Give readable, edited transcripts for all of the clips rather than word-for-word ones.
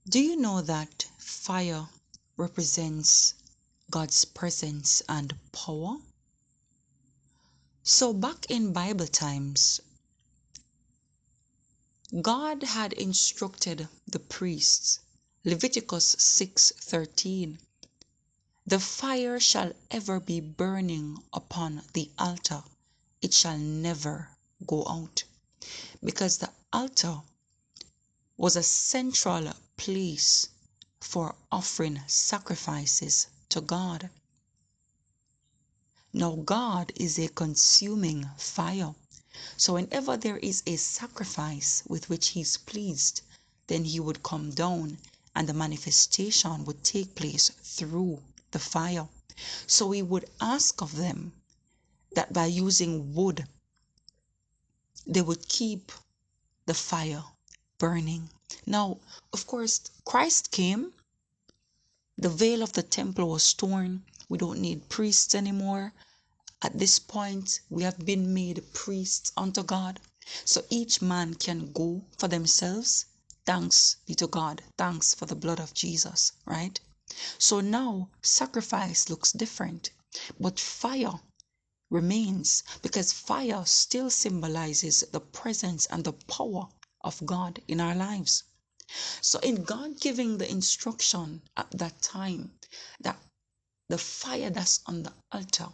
Do you know that fire represents God's presence and power? So back in Bible times, God had instructed the priests, Leviticus 6:13, the fire shall ever be burning upon the altar, it shall never go out. Because the altar was a central place for offering sacrifices to God. Now God is a consuming fire. So whenever there is a sacrifice with which he is pleased, then he would come down and the manifestation would take place through the fire. So he would ask of them that by using wood, they would keep the fire burning. Now, of course, Christ came, the veil of the temple was torn. We don't need priests anymore. At this point, we have been made priests unto God. So each man can go for themselves. Thanks be to God. Thanks for the blood of Jesus, right? So now sacrifice looks different, but fire remains because fire still symbolizes the presence and the power of God in our lives. So in God giving the instruction at that time that the fire that's on the altar,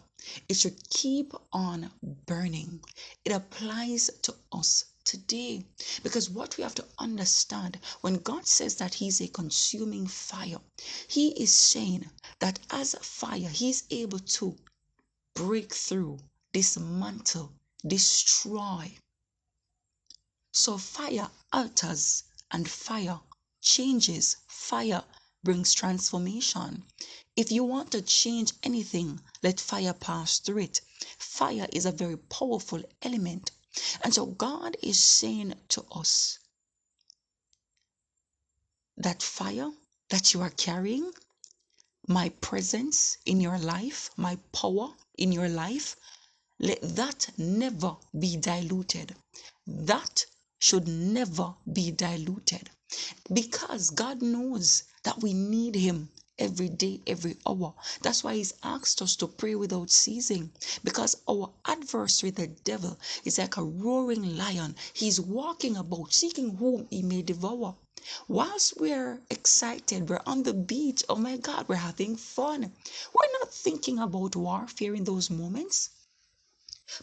it should keep on burning. It applies to us today because what we have to understand, when God says that he's a consuming fire, he is saying that as a fire, he's able to break through, dismantle, destroy. So fire alters and fire changes. Fire brings transformation. If you want to change anything, let fire pass through it. Fire is a very powerful element. And so God is saying to us that fire that you are carrying, my presence in your life, my power in your life, let that never be diluted. That should never be diluted because God knows that we need him every day, every hour. That's why he's asked us to pray without ceasing, because our adversary, the devil, is like a roaring lion. He's walking about seeking whom he may devour. Whilst we're excited, we're on the beach, oh my God, we're having fun. We're not thinking about warfare in those moments.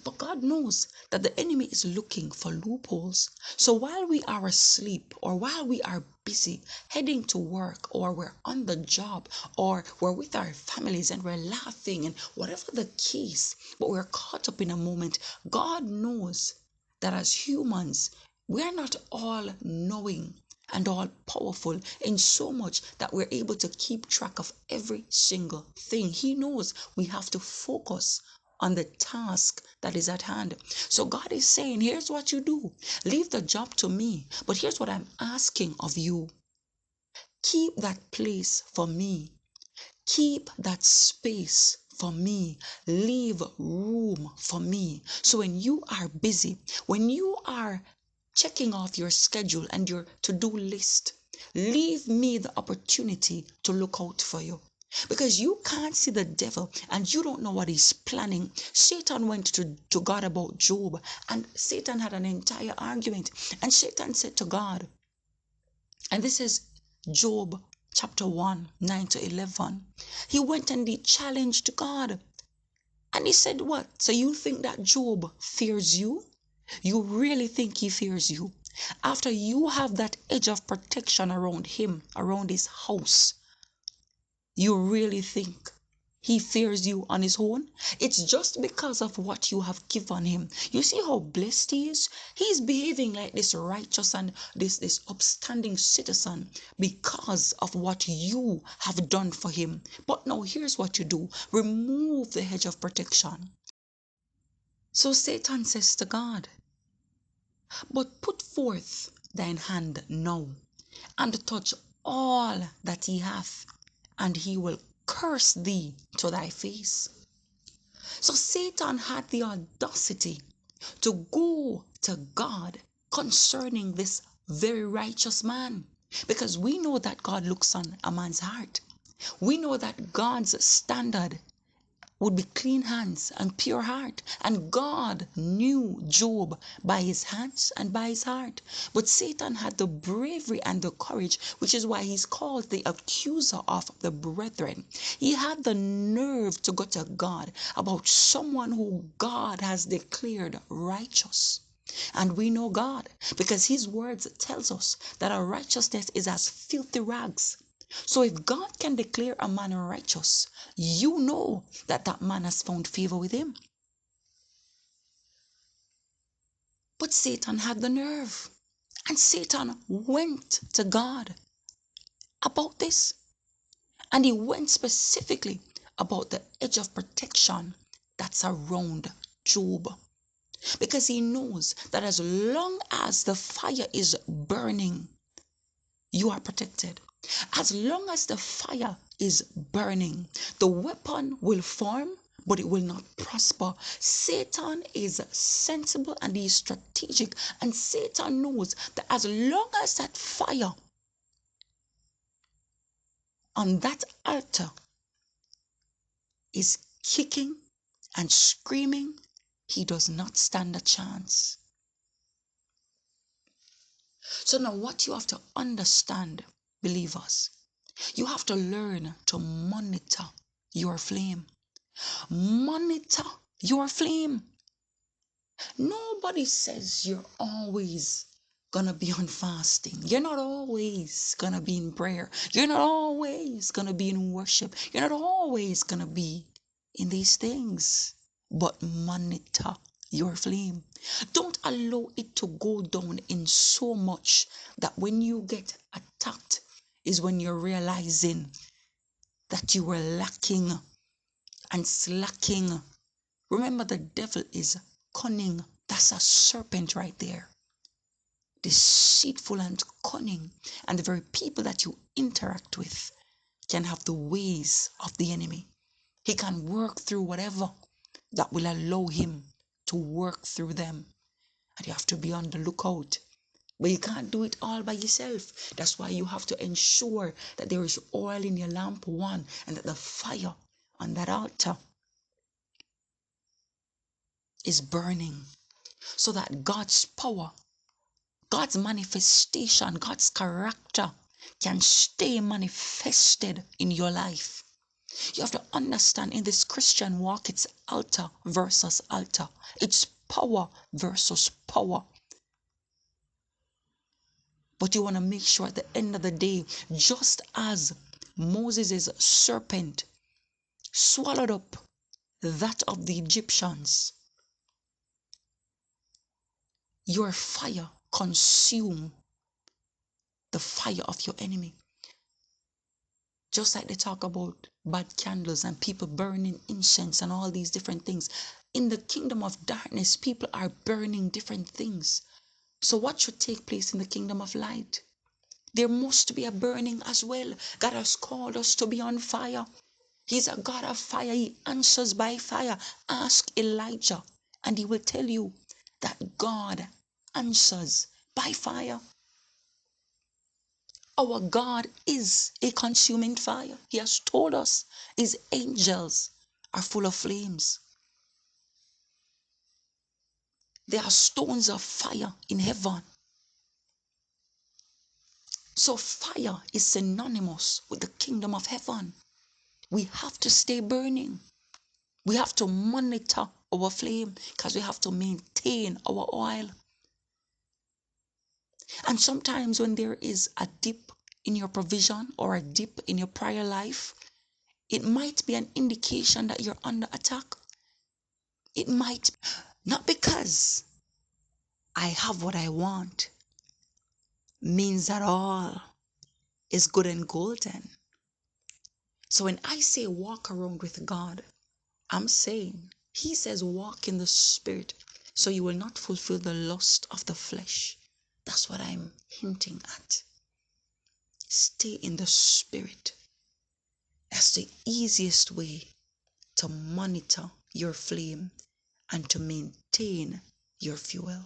But God knows that the enemy is looking for loopholes. So while we are asleep or while we are busy heading to work or we're on the job or we're with our families and we're laughing and whatever the case, but we're caught up in a moment, God knows that as humans, we're not all knowing and all powerful in so much that we're able to keep track of every single thing. He knows we have to focus on the task that is at hand. So God is saying, here's what you do. Leave the job to me. But here's what I'm asking of you. Keep that place for me. Keep that space for me. Leave room for me. So when you are busy, when you are checking off your schedule and your to-do list, leave me the opportunity to look out for you. Because you can't see the devil and you don't know what he's planning. Satan went to God about Job, and Satan had an entire argument. And Satan said to God, and this is Job chapter 1, 9 to 11. He went and he challenged God. And he said, what? So you think that Job fears you? You really think he fears you? After you have that edge of protection around him, around his house, you really think he fears you on his own? It's just because of what you have given him. You see how blessed he is? He's behaving like this righteous and this upstanding citizen because of what you have done for him. But now here's what you do. Remove the hedge of protection. So Satan says to God, but put forth thine hand now, and touch all that he hath, and he will curse thee to thy face. So Satan had the audacity to go to God concerning this very righteous man. Because we know that God looks on a man's heart. We know that God's standard would be clean hands and pure heart. And God knew Job by his hands and by his heart. But Satan had the bravery and the courage, which is why he's called the accuser of the brethren. He had the nerve to go to God about someone who God has declared righteous. And we know God because his words tells us that our righteousness is as filthy rags. So if God can declare a man righteous, you know that that man has found favor with him. But Satan had the nerve. And Satan went to God about this. And he went specifically about the edge of protection that's around Job. Because he knows that as long as the fire is burning, you are protected. As long as the fire is burning, the weapon will form, but it will not prosper. Satan is sensible and he is strategic, and Satan knows that as long as that fire on that altar is kicking and screaming, he does not stand a chance. So now what you have to understand, believers, you have to learn to monitor your flame. Monitor your flame. Nobody says you're always gonna be on fasting. You're not always gonna be in prayer. You're not always gonna be in worship. You're not always gonna be in these things. But monitor your flame. Don't allow it to go down in so much that when you get attacked is when you're realizing that you were lacking and slacking. Remember, the devil is cunning. That's a serpent right there. Deceitful and cunning. And the very people that you interact with can have the ways of the enemy. He can work through whatever that will allow him to work through them. And you have to be on the lookout. But you can't do it all by yourself. That's why you have to ensure that there is oil in your lamp, one, and that the fire on that altar is burning, so that God's power, God's manifestation, God's character can stay manifested in your life. You have to understand, in this Christian walk, it's altar versus altar. It's power versus power. But you want to make sure at the end of the day, just as Moses' serpent swallowed up that of the Egyptians, your fire consume the fire of your enemy. Just like they talk about bad candles and people burning incense and all these different things. In the kingdom of darkness, people are burning different things. So what should take place in the kingdom of light? There must be a burning as well. God has called us to be on fire. He's a God of fire. He answers by fire. Ask Elijah and he will tell you that God answers by fire. Our God is a consuming fire. He has told us his angels are full of flames. There are stones of fire in heaven. So fire is synonymous with the kingdom of heaven. We have to stay burning. We have to monitor our flame because we have to maintain our oil. And sometimes when there is a dip in your provision or a dip in your prior life, it might be an indication that you're under attack. It might, not because I have what I want, means that all is good and golden. So when I say walk around with God, I'm saying, he says walk in the spirit so you will not fulfill the lust of the flesh. That's what I'm hinting at. Stay in the spirit. That's the easiest way to monitor your flame and to maintain your fuel.